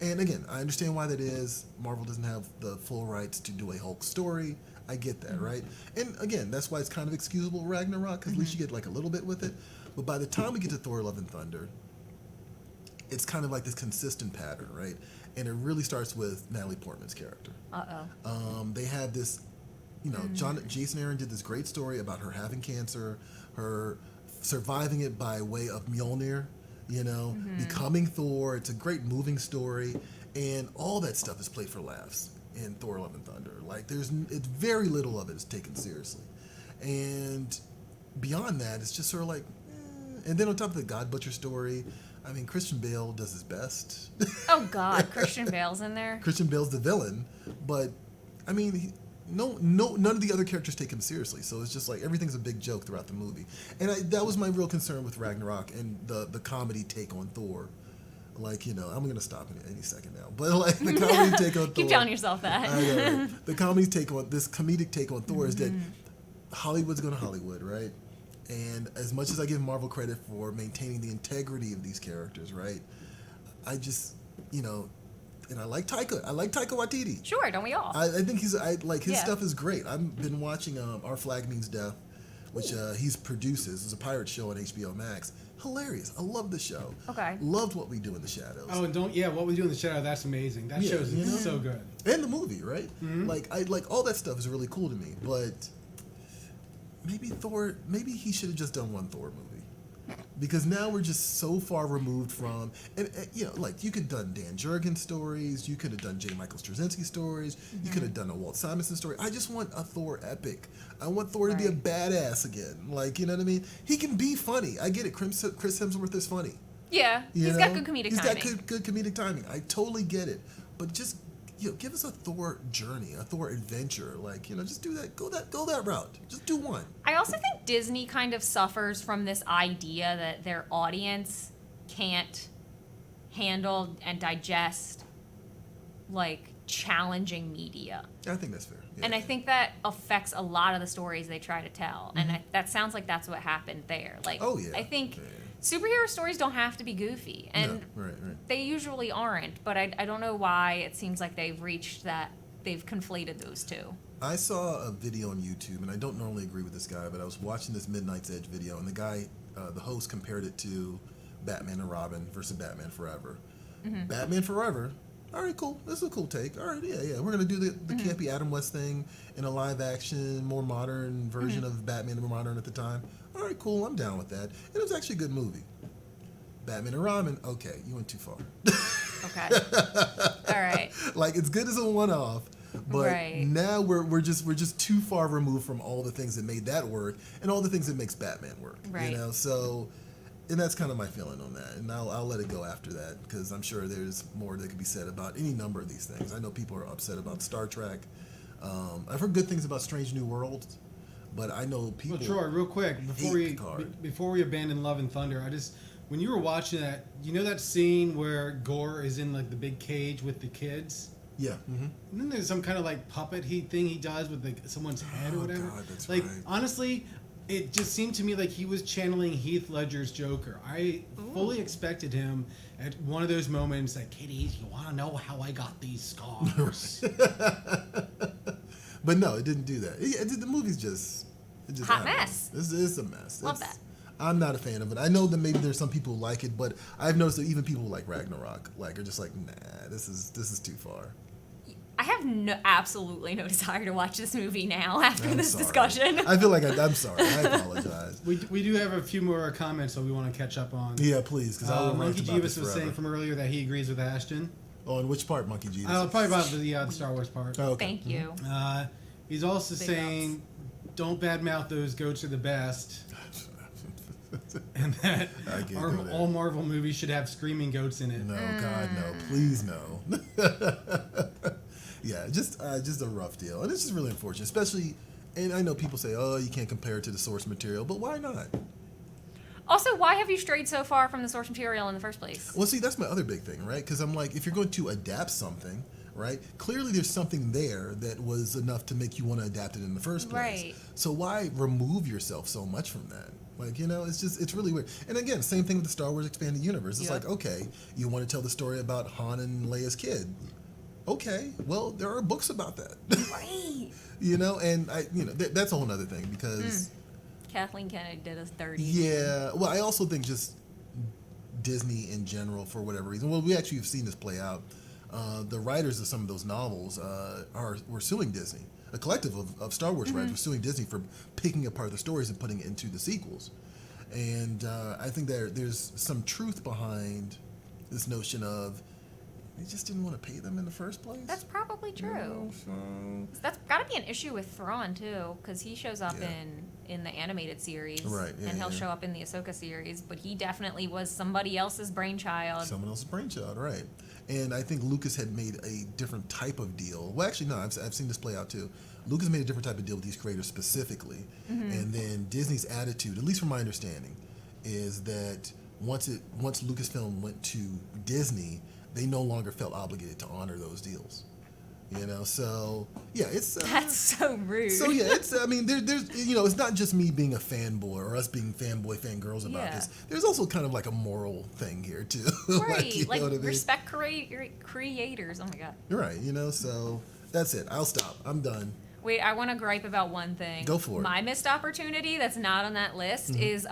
S2: And again, I understand why that is. Marvel doesn't have the full rights to do a Hulk story. I get that, right? And again, that's why it's kind of excusable Ragnarok, because at least you get a little bit with it. But by the time we get to Thor: Love and Thunder, it's kind of this consistent pattern, right? And it really starts with Natalie Portman's character. They have this, Jason Aaron did this great story about her having cancer, her surviving it by way of Mjolnir, becoming Thor. It's a great moving story, and all that stuff is played for laughs in Thor: Love and Thunder. It's very little of it is taken seriously, and beyond that, it's just sort of and then on top of the God Butcher story, I mean, Christian Bale does his best.
S1: Oh God, Christian Bale's in there.
S2: Christian Bale's the villain, but I mean, none of the other characters take him seriously. So it's just everything's a big joke throughout the movie, and that was my real concern with Ragnarok and the comedy take on Thor. I'm gonna stop in any second now, but the comedy take on Thor.
S1: Keep telling yourself that.
S2: I know, right? The comedy take on this comedic take on Thor is that Hollywood's gonna Hollywood, right? And as much as I give Marvel credit for maintaining the integrity of these characters, right? I just, and I like Taika. I like Taika Waititi.
S1: Sure, don't we all?
S2: I think his stuff is great. I've been watching Our Flag Means Death, which he produces. It's a pirate show on HBO Max. Hilarious. I love the show.
S1: Okay.
S2: Loved What We Do in the Shadows.
S3: Oh, and What We Do in the Shadows, that's amazing. That show is so good.
S2: And the movie, right? All that stuff is really cool to me, but maybe he should have just done one Thor movie, because now we're just so far removed from, and you could have done Dan Jurgens stories, you could have done J. Michael Straczynski stories, you could have done a Walt Simonson story. I just want a Thor epic. I want Thor to be a badass again. You know what I mean? He can be funny. I get it. Chris Hemsworth is funny.
S1: Yeah, he's got good comedic timing.
S2: He's got good comedic timing. I totally get it. But just give us a Thor journey, a Thor adventure. Just do that. Go that route. Just do one.
S1: I also think Disney kind of suffers from this idea that their audience can't handle and digest challenging media.
S2: I think that's fair. Yeah.
S1: And I think that affects a lot of the stories they try to tell. And that sounds like that's what happened there. I think superhero stories don't have to be goofy, and they usually aren't, but I don't know why it seems like they've conflated those two.
S2: I saw a video on YouTube, and I don't normally agree with this guy, but I was watching this Midnight's Edge video, and the guy, the host, compared it to Batman and Robin versus Batman Forever. Batman Forever, all right, cool, this is a cool take, all right, yeah, we're going to do the campy Adam West thing in a live-action, more modern version of Batman, more modern at the time. All right, cool, I'm down with that. And it was actually a good movie. Batman and Robin, okay, you went too far.
S1: Okay. All right.
S2: It's good as a one-off, but now we're just too far removed from all the things that made that work and all the things that makes Batman work.
S1: Right.
S2: So and that's kind of my feeling on that. And I'll let it go after that because I'm sure there's more that could be said about any number of these things. I know people are upset about Star Trek. I've heard good things about Strange New Worlds, but I know people.
S3: Well, Troy, real quick before we abandon Love and Thunder, when you were watching that, you know that scene where Gore is in like the big cage with the kids.
S2: Yeah. Mm-hmm.
S3: And then there's some kind of like puppet thing he does with like someone's head or whatever.
S2: God, that's
S3: like
S2: right.
S3: honestly, it just seemed to me like he was channeling Heath Ledger's Joker. I fully expected him at one of those moments like, Kitty, you want to know how I got these scars?
S2: But no, it didn't do that. The movie's just
S1: hot mess.
S2: It's a mess.
S1: Love that.
S2: I'm not a fan of it. I know that maybe there's some people who like it, but I've noticed that even people who like Ragnarok are just like, nah, this is too far.
S1: I have absolutely no desire to watch this movie now after this discussion.
S2: I feel like I'm sorry. I apologize.
S3: We do have a few more comments that we want to catch up on.
S2: Yeah, please, because I will
S3: Monkey Jeebus was saying from earlier that he agrees with Ashton.
S2: Oh, and which part, Monkey Jeebus?
S3: Probably about the Star Wars part.
S2: Oh, okay.
S1: Thank you.
S3: He's also saying, don't badmouth those goats are the best. And that all Marvel movies should have screaming goats in it.
S2: No, God, no. Please, no. Yeah, just a rough deal. And it's just really unfortunate, especially, and I know people say, oh, you can't compare it to the source material, but why not?
S1: Also, why have you strayed so far from the source material in the first place?
S2: Well, see, that's my other big thing, right? Because I'm like, if you're going to adapt something, right, clearly there's something there that was enough to make you want to adapt it in the first place.
S1: Right.
S2: So why remove yourself so much from that? Like, it's really weird. And again, same thing with the Star Wars Expanded Universe. It's like, okay, you want to tell the story about Han and Leia's kid. Okay, well, there are books about that.
S1: Right.
S2: And that's a whole other thing because...
S1: Kathleen Kennedy did us dirty.
S2: Yeah, well, I also think just Disney in general, for whatever reason. Well, we actually have seen this play out. The writers of some of those novels were suing Disney. A collective of Star Wars writers were suing Disney for picking apart the stories and putting it into the sequels. And I think there's some truth behind this notion of they just didn't want to pay them in the first place.
S1: That's probably true. That's got to be an issue with Thrawn too, because he shows up in the animated series,
S2: right? Yeah,
S1: and he'll show up in the Ahsoka series. But he definitely was somebody else's brainchild.
S2: Someone else's brainchild, right? And I think Lucas had made a different type of deal. Well, actually, no, I've seen this play out too. Lucas made a different type of deal with these creators specifically, and then Disney's attitude, at least from my understanding, is that once Lucasfilm went to Disney, they no longer felt obligated to honor those deals. So yeah, it's
S1: that's so rude.
S2: So yeah, it's there's it's not just me being a fanboy or us being fangirls about this. There's also kind of like a moral thing here too.
S1: Right, like respect creators. Oh my God.
S2: Right, so that's it. I'll stop. I'm done.
S1: Wait, I want to gripe about one thing.
S2: Go for it.
S1: My missed opportunity that's not on that list is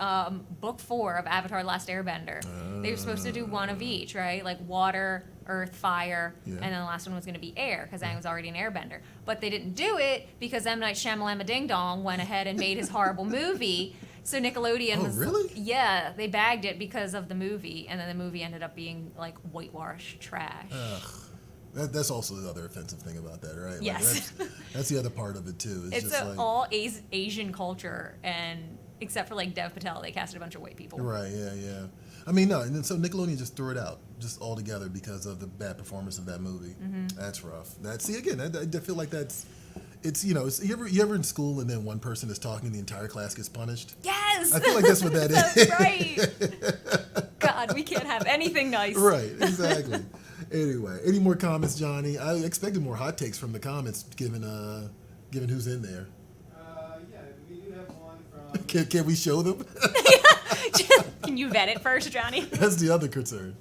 S1: book 4 of Avatar: Last Airbender. They were supposed to do one of each, right? Like water, earth, fire, and then the last one was going to be air because Aang was already an airbender. But they didn't do it because M. Night Shyamalan Ding Dong went ahead and made his horrible movie. So Nickelodeon was...
S2: really?
S1: Yeah, they bagged it because of the movie, and then the movie ended up being like whitewash trash.
S2: Ugh. That's also the other offensive thing about that, right?
S1: Yes.
S2: Like that's the other part of it too.
S1: It's
S2: just like,
S1: all Asian culture, and except for like Dev Patel, they casted a bunch of white people.
S2: Right, yeah. No, and then so Nickelodeon just threw it out just altogether because of the bad performance of that movie. That's rough. I feel like it's you ever in school and then one person is talking and the entire class gets punished?
S1: Yes!
S2: I feel like that's what that is.
S1: That's right. God, we can't have anything nice.
S2: Right, exactly. Anyway, any more comments, Johnny? I expected more hot takes from the comments given who's in there.
S3: Yeah, we do have one from...
S2: Can we show them?
S1: Can you vet it first, Johnny?
S2: That's the other concern.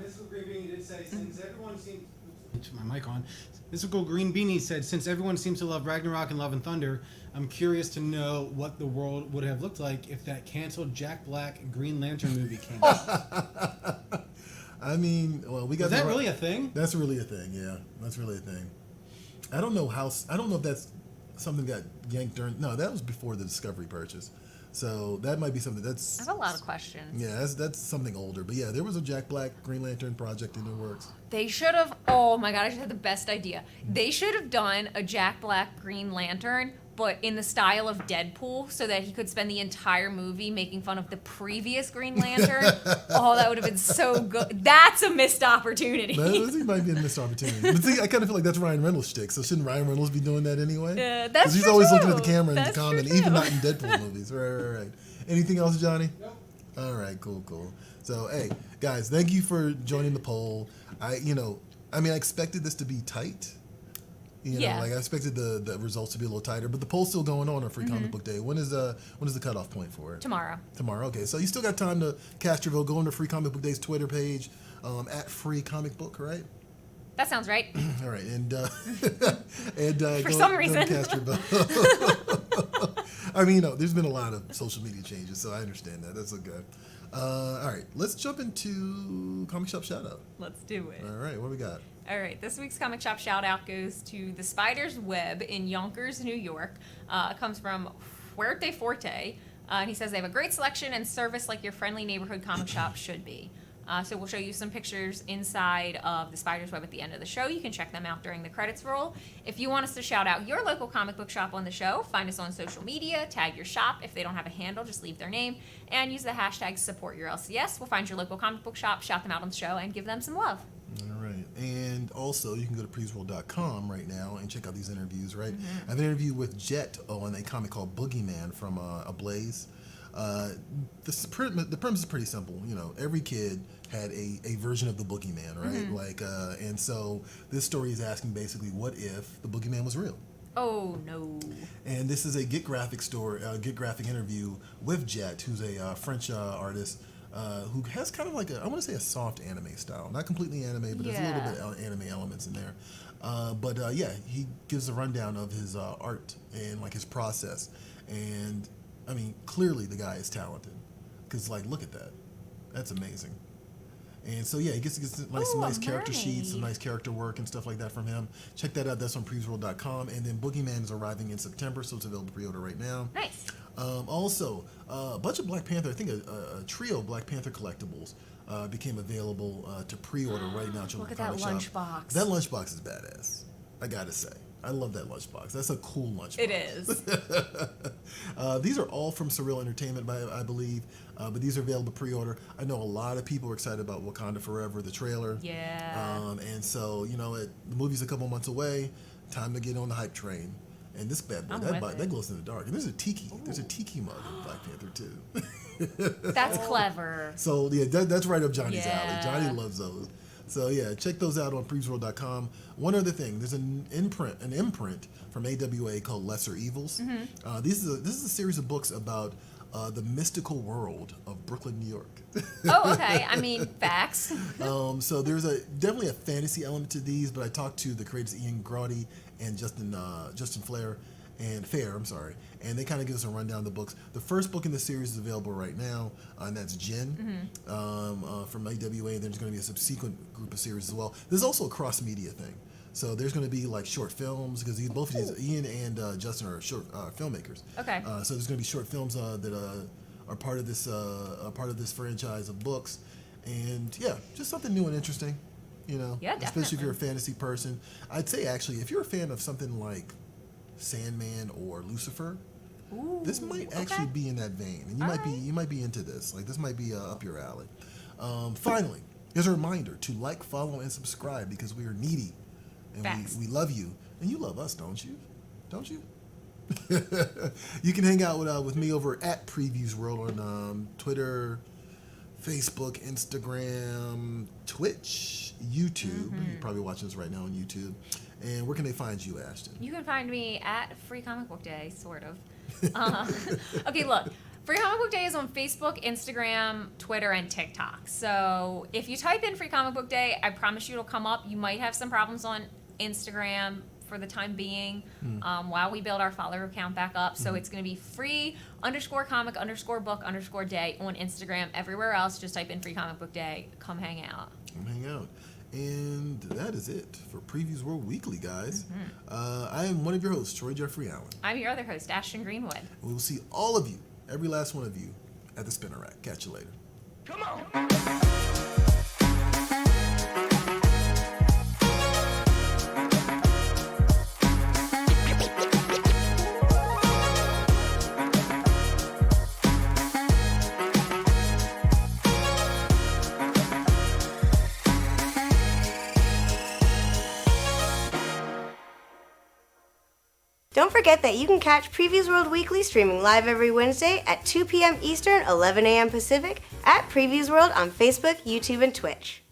S3: Mr. Green Beanie did say, since everyone seems... My mic on. Mystical Green Beanie said, since everyone seems to love Ragnarok and Love and Thunder, I'm curious to know what the world would have looked like if that canceled Jack Black Green Lantern movie came out.
S2: We got...
S3: Is that really a thing?
S2: That's really a thing, yeah. That's really a thing. I don't know if that's something that got yanked during... No, that was before the Discovery purchase. So that might be something that's...
S1: I have a lot of questions.
S2: Yeah, that's something older. But yeah, there was a Jack Black Green Lantern project in the works.
S1: They should have... Oh my God, I should have the best idea. They should have done a Jack Black Green Lantern but in the style of Deadpool, so that he could spend the entire movie making fun of the previous Green Lantern. Oh, that would have been so good. That's a missed opportunity.
S2: That might be a missed opportunity. But see, I kind of feel like that's Ryan Reynolds' shtick, so shouldn't Ryan Reynolds be doing that anyway?
S1: That's
S2: Because he's
S1: true,
S2: always
S1: too.
S2: looking at the camera and
S1: That's
S2: commenting,
S1: true,
S2: even
S1: too.
S2: not in Deadpool movies. Right. Anything else, Johnny?
S3: Nope.
S2: All right, cool. So, hey, guys, thank you for joining the poll. I expected this to be tight. I expected the results to be a little tighter, but the poll's still going on Free Comic Book Day. When is the cutoff point for it?
S1: Tomorrow.
S2: Okay. So you still got time to cast your vote. Go on to Free Comic Book Day's Twitter page, at Free Comic Book, right?
S1: That sounds right.
S2: All right, and
S1: For some reason.
S2: go cast your vote. I mean, there's been a lot of social media changes, so I understand that. That's okay. All right, let's jump into Comic Shop Shoutout.
S1: Let's do it.
S2: All right, what we got?
S1: All right, this week's Comic Shop shout out goes to The Spider's Web in Yonkers, New York. It comes from Fuerte Forte. And he says they have a great selection and service like your friendly neighborhood comic shop should be. So we'll show you some pictures inside of The Spider's Web at the end of the show. You can check them out during the credits roll. If you want us to shout out your local comic book shop on the show, find us on social media, tag your shop. If they don't have a handle, just leave their name, and use the hashtag #SupportYourLCS. We'll find your local comic book shop, shout them out on the show, and give them some love.
S2: All right. And also, you can go to PREVIEWSworld.com right now and check out these interviews, right? I have an interview with Jet on a comic called Boogeyman from Ablaze. The premise is pretty simple. Every kid had a version of the Boogeyman, right? And so this story is asking basically, what if the Boogeyman was real?
S1: Oh, no.
S2: And this is a Get Graphic interview with Jet, who's a French artist who has kind of like I want to say a soft anime style. Not completely anime, but there's a little bit of anime elements in there. He gives a rundown of his art and like his process. And I mean, clearly the guy is talented. Because look at that. That's amazing. And so, he gets some nice character sheets, some nice character work and stuff like that from him. Check that out. That's on PREVIEWSworld.com. And then Boogeyman is arriving in September, so it's available pre-order right now.
S1: Nice.
S2: Also, a bunch of Black Panther, I think a trio of Black Panther collectibles became available to pre-order right now.
S1: Look at that lunchbox.
S2: That lunchbox is badass, I gotta say. I love that lunchbox. That's a cool lunchbox.
S1: It is.
S2: These are all from Surreal Entertainment, I believe, but these are available pre-order. I know a lot of people are excited about Wakanda Forever, the trailer.
S1: Yeah.
S2: And so, the movie's a couple months away. Time to get on the hype train. And this bad boy, that glows in the dark. And there's a tiki. Ooh. There's a tiki mug in Black Panther too.
S1: That's clever.
S2: So that's right up Johnny's alley. Johnny loves those. So check those out on PREVIEWSworld.com. One other thing, there's an imprint from AWA called Lesser Evils. This is a series of books about the mystical world of Brooklyn, New York.
S1: Oh, okay. I mean, facts.
S2: So there's definitely a fantasy element to these, but I talked to the creators Ian Graudy and Justin Fair, and they kind of give us a rundown of the books. The first book in the series is available right now, and that's Jin from AWA. And there's going to be a subsequent group of series as well. There's also a cross-media thing. So there's going to be short films, because both of these, Ian and Justin, are short filmmakers.
S1: Okay.
S2: So there's going to be short films that are part of this franchise of books, and just something new and interesting.
S1: Yeah, definitely.
S2: Especially if you're a fantasy person. I'd say actually, if you're a fan of something like Sandman or Lucifer, this might actually be in that vein, and you might be into this. This might be up your alley. Finally, here's a reminder to follow, and subscribe, because we are needy, and we love you, and you love us, don't you? Don't you? You can hang out with me over at PREVIEWSworld on Twitter, Facebook, Instagram, Twitch, YouTube. You're probably watching this right now on YouTube. And where can they find you, Ashton?
S1: You can find me at Free Comic Book Day, sort of. Okay, look. Free Comic Book Day is on Facebook, Instagram, Twitter, and TikTok. So if you type in Free Comic Book Day, I promise you it'll come up. You might have some problems on Instagram for the time being while we build our follower count back up. So it's going to be free_comic_book_day on Instagram. Everywhere else, just type in Free Comic Book Day. Come hang out.
S2: Come hang out. And that is it for Previews World Weekly, guys. I am one of your hosts, Troy Jeffrey Allen.
S1: I'm your other host, Ashton Greenwood.
S2: We will see all of you, every last one of you, at the Spinner Rack. Catch you later.
S5: Come on.
S4: don't forget that you can catch Previews World Weekly streaming live every Wednesday at 2 p.m. Eastern, 11 a.m. Pacific at Previews World on Facebook, YouTube, and Twitch.